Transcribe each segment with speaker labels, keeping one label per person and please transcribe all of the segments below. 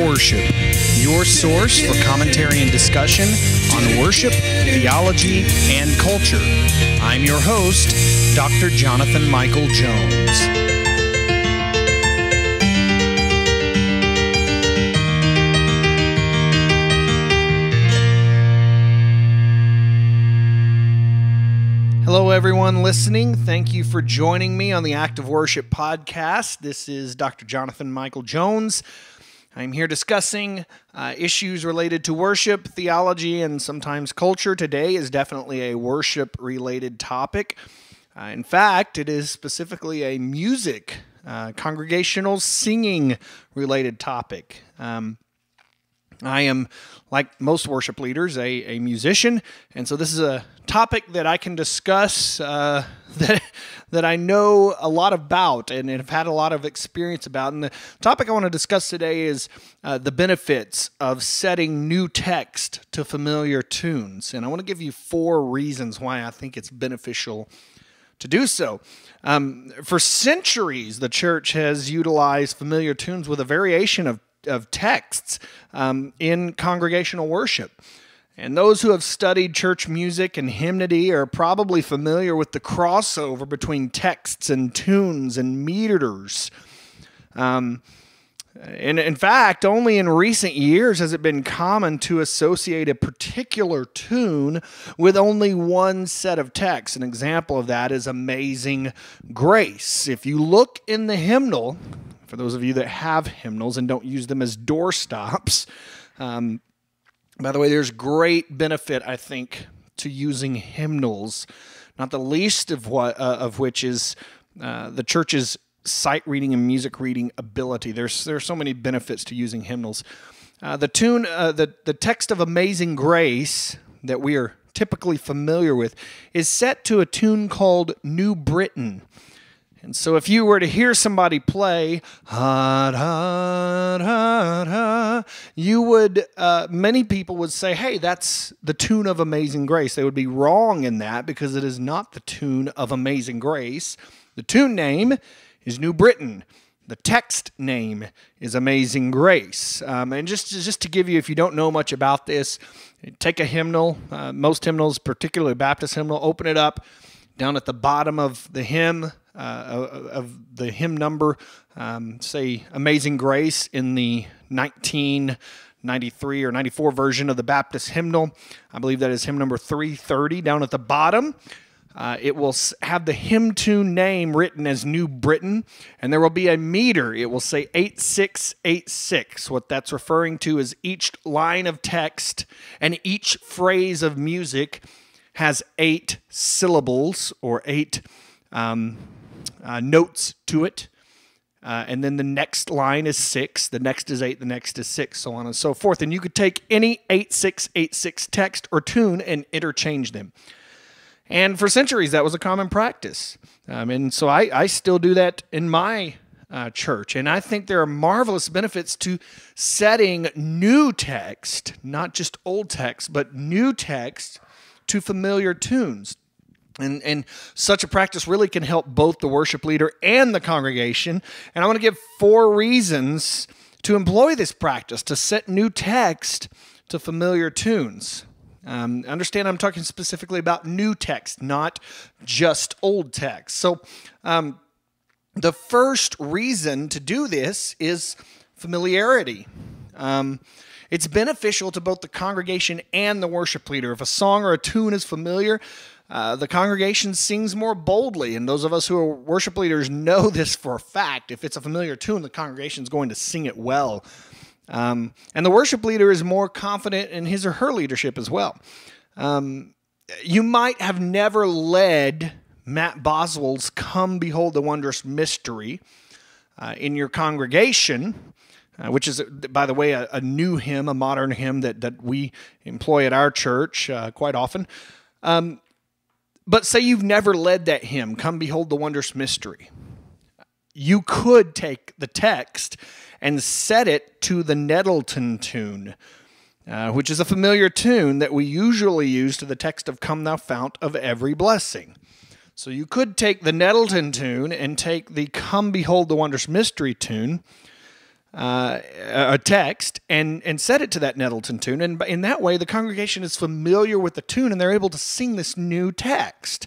Speaker 1: Worship, your source for commentary and discussion on worship, theology, and culture. I'm your host, Dr. Jonathan Michael Jones. Hello, everyone listening. Thank you for joining me on the Act of Worship podcast. This is Dr. Jonathan Michael Jones. I'm here discussing issues related to worship, theology, and sometimes culture. Today is definitely a worship-related topic. In fact, it is specifically a music, congregational singing-related topic. I am, like most worship leaders, a musician, and so this is a topic that I can discuss that I know a lot about and have had a lot of experience about. And the topic I want to discuss today is the benefits of setting new text to familiar tunes. And I want to give you 4 reasons why I think it's beneficial to do so. For centuries, the church has utilized familiar tunes with a variation of texts in congregational worship. And those who have studied church music and hymnody are probably familiar with the crossover between texts and tunes and meters. And in fact, only in recent years has it been common to associate a particular tune with only one set of texts. An example of that is Amazing Grace. If you look in the hymnal, for those of you that have hymnals and don't use them as doorstops, by the way, there's great benefit, I think, to using hymnals, not the least of which is the church's sight reading and music reading ability. There's so many benefits to using hymnals. The text of Amazing Grace that we are typically familiar with is set to a tune called New Britain. And so if you were to hear somebody play, you would, many people would say, hey, that's the tune of Amazing Grace. They would be wrong in that because it is not the tune of Amazing Grace. The tune name is New Britain. The text name is Amazing Grace. And just to give you, if you don't know much about this, take a hymnal, most hymnals, particularly Baptist hymnal, open it up down at the bottom of the hymn, of the hymn number, say Amazing Grace in the 1993 or 94 version of the Baptist hymnal. I believe that is hymn number 330. Down at the bottom, it will have the hymn tune name written as New Britain, and there will be a meter. It will say 8686. What that's referring to is each line of text and each phrase of music has 8 syllables or 8 notes to it, and then the next line is 6, the next is 8, the next is 6, so on and so forth. And you could take any 8686 text or tune and interchange them. And for centuries, that was a common practice. And so I still do that in my church. And I think there are marvelous benefits to setting new text, not just old text, but new text to familiar tunes. And such a practice really can help both the worship leader and the congregation. And I want to give 4 reasons to employ this practice, to set new text to familiar tunes. Understand I'm talking specifically about new text, not just old text. So the first reason to do this is familiarity. It's beneficial to both the congregation and the worship leader. If a song or a tune is familiar, the congregation sings more boldly, and those of us who are worship leaders know this for a fact. If it's a familiar tune, the congregation is going to sing it well. And the worship leader is more confident in his or her leadership as well. You might have never led Matt Boswell's Come Behold the Wondrous Mystery in your congregation, which is, by the way, a new hymn, a modern hymn that we employ at our church quite often. But say you've never led that hymn, Come Behold the Wondrous Mystery. You could take the text and set it to the Nettleton tune, which is a familiar tune that we usually use to the text of Come Thou Fount of Every Blessing. So you could take the Nettleton tune and take the Come Behold the Wondrous Mystery tune, a text and set it to that Nettleton tune. And in that way, the congregation is familiar with the tune and they're able to sing this new text.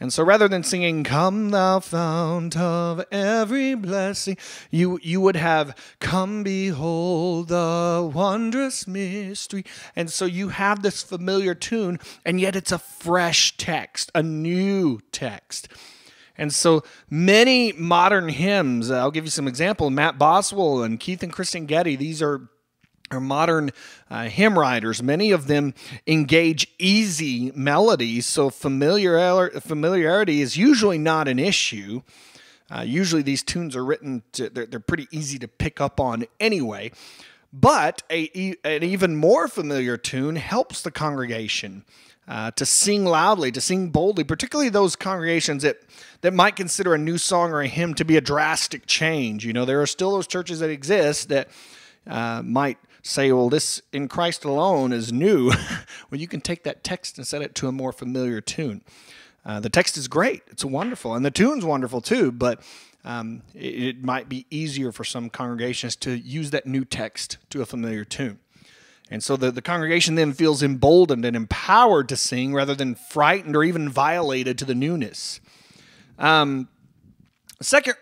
Speaker 1: And so rather than singing, "Come thou fount of every blessing," you would have, "Come behold the wondrous mystery." And so you have this familiar tune, and yet it's a fresh text, a new text. And so many modern hymns, I'll give you some examples, Matt Boswell and Keith and Kristen Getty, these are modern hymn writers. Many of them engage easy melodies, so familiarity is usually not an issue. Usually these tunes are written, they're pretty easy to pick up on anyway. But an even more familiar tune helps the congregation to sing loudly, to sing boldly, particularly those congregations that might consider a new song or a hymn to be a drastic change. You know, there are still those churches that exist that might say, well, this in Christ alone is new. Well, you can take that text and set it to a more familiar tune. The text is great. It's wonderful. And the tune's wonderful too, but it might be easier for some congregations to use that new text to a familiar tune. And so the congregation then feels emboldened and empowered to sing rather than frightened or even violated to the newness. Second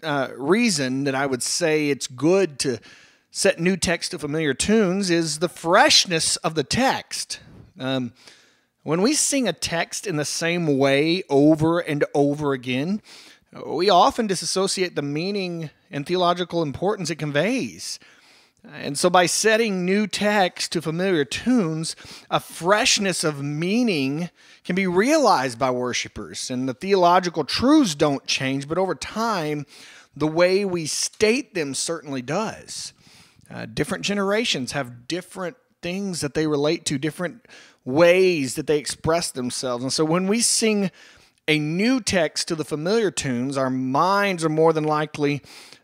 Speaker 1: reason that I would say it's good to set new text to familiar tunes is the freshness of the text. When we sing a text in the same way over and over again, we often disassociate the meaning and theological importance it conveys. And so by setting new text to familiar tunes, a freshness of meaning can be realized by worshipers. And the theological truths don't change, but over time, the way we state them certainly does. Different generations have different things that they relate to, different ways that they express themselves. And so when we sing a new text to the familiar tunes, our minds are more than likely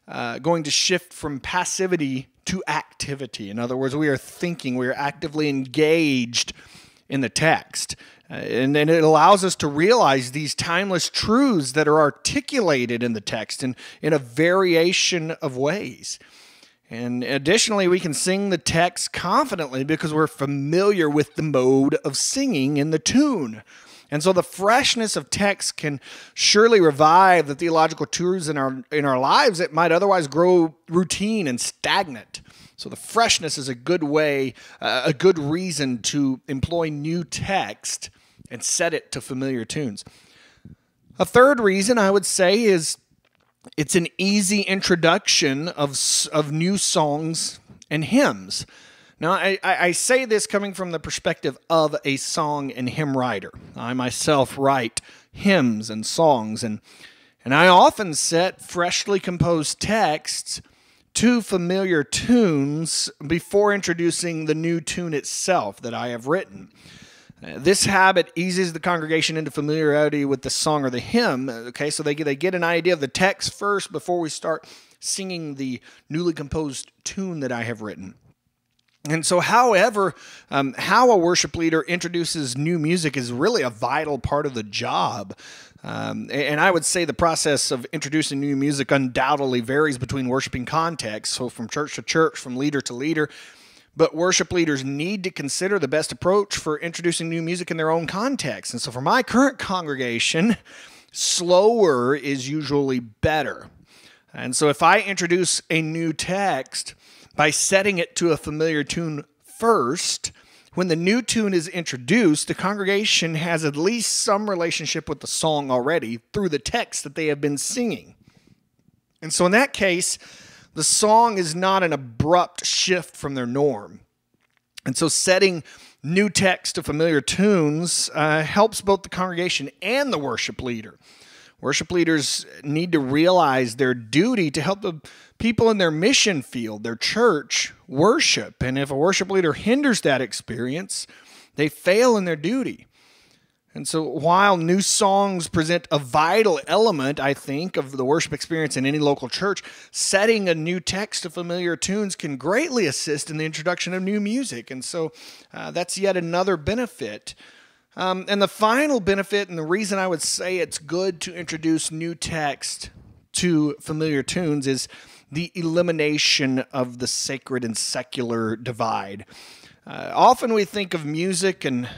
Speaker 1: going to shift from passivity to activity. In other words, we are thinking, we are actively engaged in the text. And it allows us to realize these timeless truths that are articulated in the text in a variation of ways. And additionally, we can sing the text confidently because we're familiar with the mode of singing in the tune. And so the freshness of text can surely revive the theological truths in our lives that might otherwise grow routine and stagnant. So the freshness is a good way, a good reason to employ new text and set it to familiar tunes. A third reason I would say is it's an easy introduction of new songs and hymns. Now, I say this coming from the perspective of a song and hymn writer. I myself write hymns and songs, and I often set freshly composed texts to familiar tunes before introducing the new tune itself that I have written. This habit eases the congregation into familiarity with the song or the hymn, okay, so they get an idea of the text first before we start singing the newly composed tune that I have written. And so, however, how a worship leader introduces new music is really a vital part of the job. And I would say the process of introducing new music undoubtedly varies between worshiping contexts, so from church to church, from leader to leader. But worship leaders need to consider the best approach for introducing new music in their own context. And so for my current congregation, slower is usually better. And so if I introduce a new text by setting it to a familiar tune first, when the new tune is introduced, the congregation has at least some relationship with the song already through the text that they have been singing. And so in that case, the song is not an abrupt shift from their norm. And so setting new text to familiar tunes helps both the congregation and the worship leader. Worship leaders need to realize their duty to help the people in their mission field, their church, worship. And if a worship leader hinders that experience, they fail in their duty. And so while new songs present a vital element, I think, of the worship experience in any local church, setting a new text to familiar tunes can greatly assist in the introduction of new music. And so that's yet another benefit. And the final benefit, and the reason I would say it's good to introduce new text to familiar tunes, is the elimination of the sacred and secular divide. Often we think of music and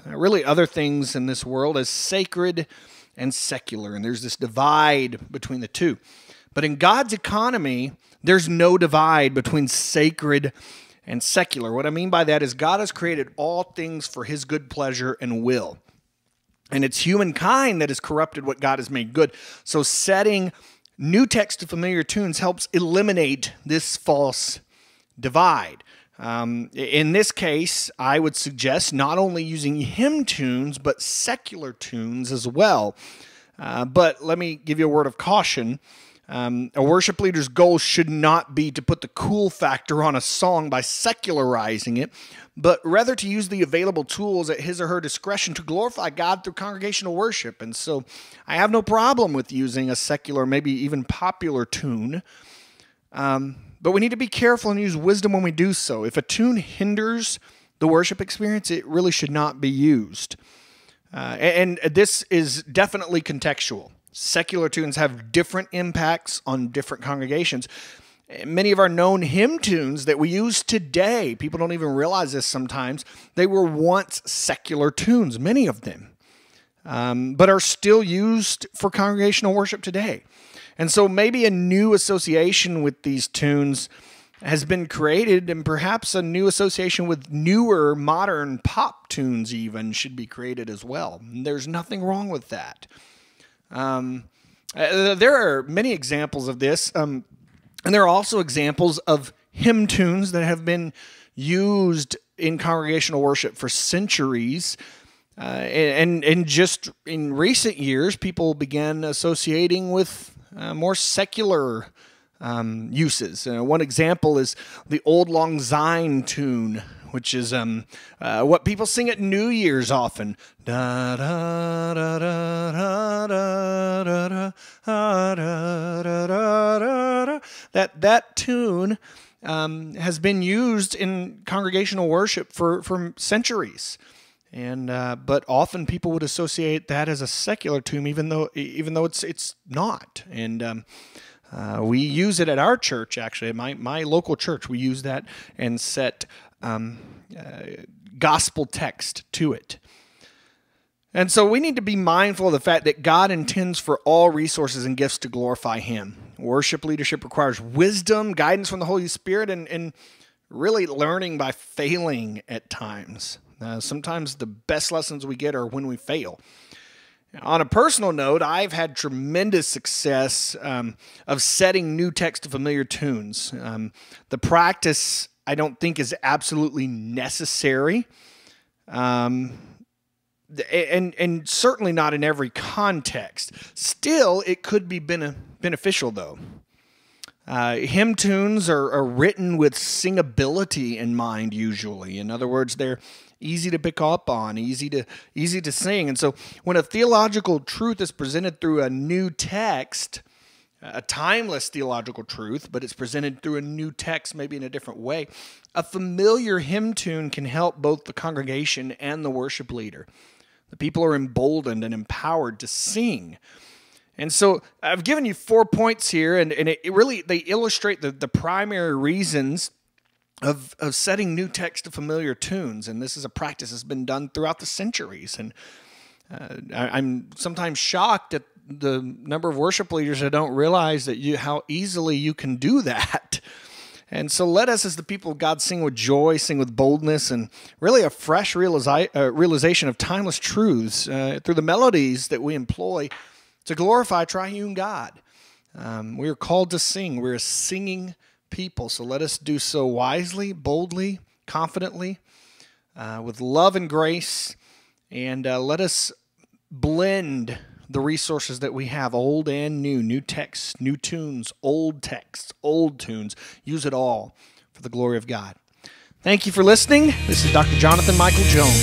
Speaker 1: really other things in this world as sacred and secular, and there's this divide between the two. But in God's economy, there's no divide between sacred and secular. What I mean by that is God has created all things for his good pleasure and will. And it's humankind that has corrupted what God has made good. So setting new text to familiar tunes helps eliminate this false divide. In this case, I would suggest not only using hymn tunes, but secular tunes as well. But let me give you a word of caution. A worship leader's goal should not be to put the cool factor on a song by secularizing it, but rather to use the available tools at his or her discretion to glorify God through congregational worship. And so I have no problem with using a secular, maybe even popular tune, but we need to be careful and use wisdom when we do so. If a tune hinders the worship experience, it really should not be used. And this is definitely contextual. Secular tunes have different impacts on different congregations. Many of our known hymn tunes that we use today, people don't even realize this sometimes, they were once secular tunes, many of them, but are still used for congregational worship today. And so maybe a new association with these tunes has been created, and perhaps a new association with newer modern pop tunes even should be created as well. There's nothing wrong with that. There are many examples of this, and there are also examples of hymn tunes that have been used in congregational worship for centuries, and just in recent years, people began associating with more secular uses. One example is the Old Lang Syne tune, which is what people sing at New Year's often. Da, da, da, da, da, da, da, da, da, da, da. That tune has been used in congregational worship for centuries. And but often people would associate that as a secular tune, even though it's not. And we use it at our church, actually, my local church. We use that and set gospel text to it. And so we need to be mindful of the fact that God intends for all resources and gifts to glorify him. Worship leadership requires wisdom, guidance from the Holy Spirit, and really learning by failing at times. Sometimes the best lessons we get are when we fail. On a personal note, I've had tremendous success of setting new text to familiar tunes. The practice, I don't think, is absolutely necessary, and certainly not in every context. Still, it could be beneficial, though. Hymn tunes are written with singability in mind, usually. In other words, they're easy to pick up on, easy to sing. And so when a theological truth is presented through a new text, a timeless theological truth, but it's presented through a new text, maybe in a different way, a familiar hymn tune can help both the congregation and the worship leader. The people are emboldened and empowered to sing. And so I've given you 4 points here, and they illustrate the primary reasons of setting new text to familiar tunes. And this is a practice that's been done throughout the centuries. And I'm sometimes shocked at the number of worship leaders that don't realize that how easily you can do that. And so let us, as the people of God, sing with joy, sing with boldness, and really a fresh realization of timeless truths through the melodies that we employ to glorify triune God. We are called to sing. We're a singing people, so let us do so wisely, boldly, confidently, with love and grace, and let us blend the resources that we have, old and new texts, new tunes, old texts, old tunes. Use it all for the glory of God. Thank you for listening. This is Dr. Jonathan Michael Jones.